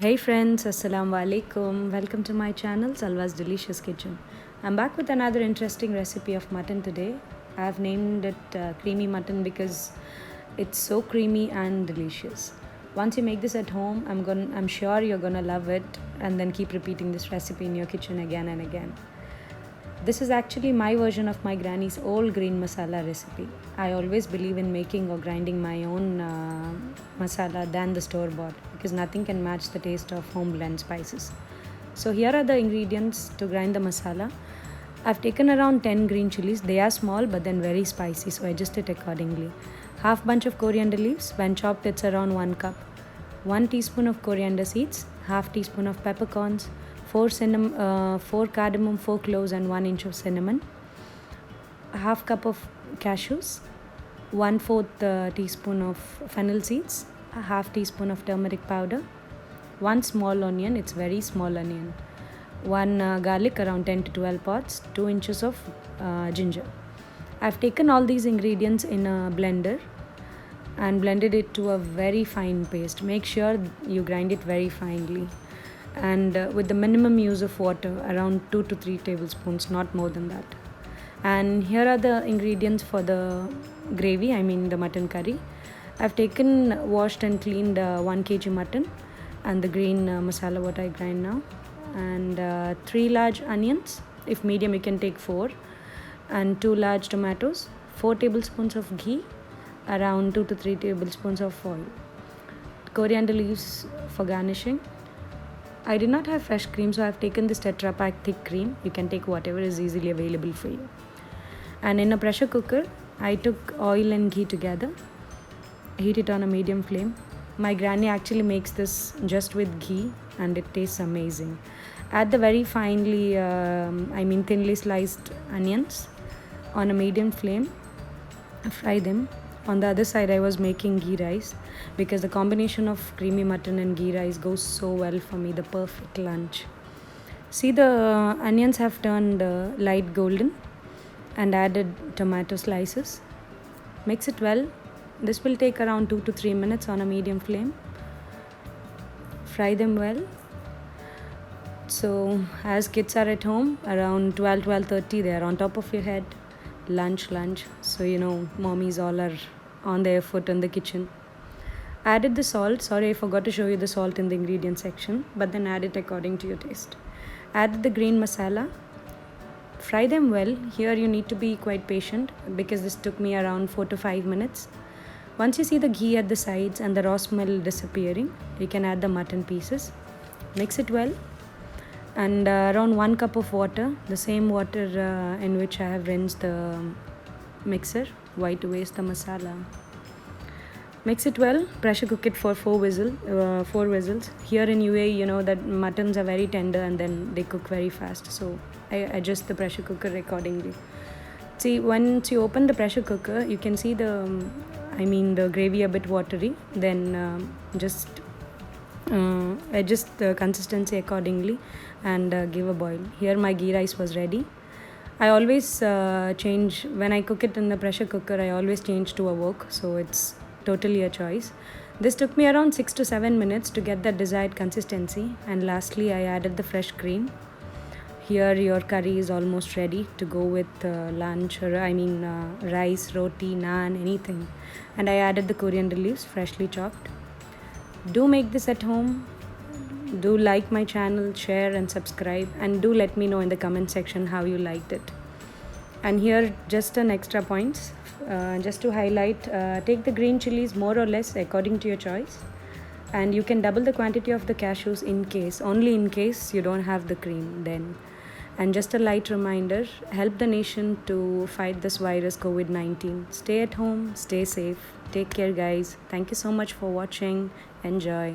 Hey friends, Assalamu alaikum. Welcome to my channel, Salwa's Delicious Kitchen. I'm back with another interesting recipe of mutton today. I've named it creamy mutton because it's so creamy and delicious. Once you make this at home, I'm sure you're gonna love it and then keep repeating this recipe in your kitchen again and again. This is actually my version of my granny's old green masala recipe. I always believe in making or grinding my own masala than the store bought because nothing can match the taste of home blend spices. So here are the ingredients to grind the masala. I've taken around 10 green chilies. They are small but then very spicy, so adjust it accordingly. Half bunch of coriander leaves. When chopped, it's around 1 cup. 1 teaspoon of coriander seeds, half teaspoon of peppercorns, 4 cardamom, 4 cloves and 1 inch of cinnamon, half cup of cashews, 1/4 teaspoon of fennel seeds, a half teaspoon of turmeric powder, 1 small onion, it's very small onion, 1 garlic around 10 to 12 pods, 2 inches of ginger. I've taken all these ingredients in a blender and blended it to a very fine paste. Make sure you grind it very finely and with the minimum use of water, around 2 to 3 tablespoons, not more than that. And here are the ingredients for the gravy, I mean the mutton curry. I've taken, washed and cleaned 1 kg mutton and the green masala what I grind now, and 3 large onions. If medium you can take 4, and 2 large tomatoes, 4 tablespoons of ghee, around 2 to 3 tablespoons of oil, coriander leaves for garnishing. I did not have fresh cream, so I've taken this Tetra Pak thick cream. You can take whatever is easily available for you. And in a pressure cooker, I took oil and ghee together. Heat it on a medium flame. My granny actually makes this just with ghee and it tastes amazing. Add the very thinly sliced onions on a medium flame. Fry them. On the other side, I was making ghee rice because the combination of creamy mutton and ghee rice goes so well for me, the perfect lunch. See, the onions have turned light golden, and added tomato slices. Mix it well. This will take around 2 to 3 minutes on a medium flame. Fry them well. So as kids are at home, around 12:30, they are on top of your head. Lunch. So mommies all are on their foot in the kitchen. Added the salt. Sorry, I forgot to show you the salt in the ingredient section, but then add it according to your taste. Added the green masala. Fry them well. Here you need to be quite patient because this took me around 4 to 5 minutes. Once you see the ghee at the sides and the raw smell disappearing, you can add the mutton pieces. Mix it well. And around 1 cup of water, the same water in which I have rinsed the mixer. Why to waste the masala? Mix it well. Pressure cook it for 4 whistles. Here in UAE, you know that muttons are very tender and then they cook very fast. So I adjust the pressure cooker accordingly. See, once you open the pressure cooker, you can see the gravy a bit watery. Then just adjust the consistency accordingly and give a boil. Here my ghee rice was ready. I always change when I cook it in the pressure cooker. I always change to a wok, so it's totally a choice. This took me around 6 to 7 minutes to get the desired consistency, and lastly I added the fresh cream. Here your curry is almost ready to go with lunch, or rice, roti, naan, anything. And I added the coriander leaves freshly chopped. Do make this at home. Do like my channel, share and subscribe, and do let me know in the comment section how you liked it. And here just an extra points, just to highlight, take the green chilies more or less according to your choice, and you can double the quantity of the cashews only in case you don't have the cream then. And just a light reminder, help the nation to fight this virus COVID-19. Stay at home, stay safe. Take care guys. Thank you so much for watching. Enjoy.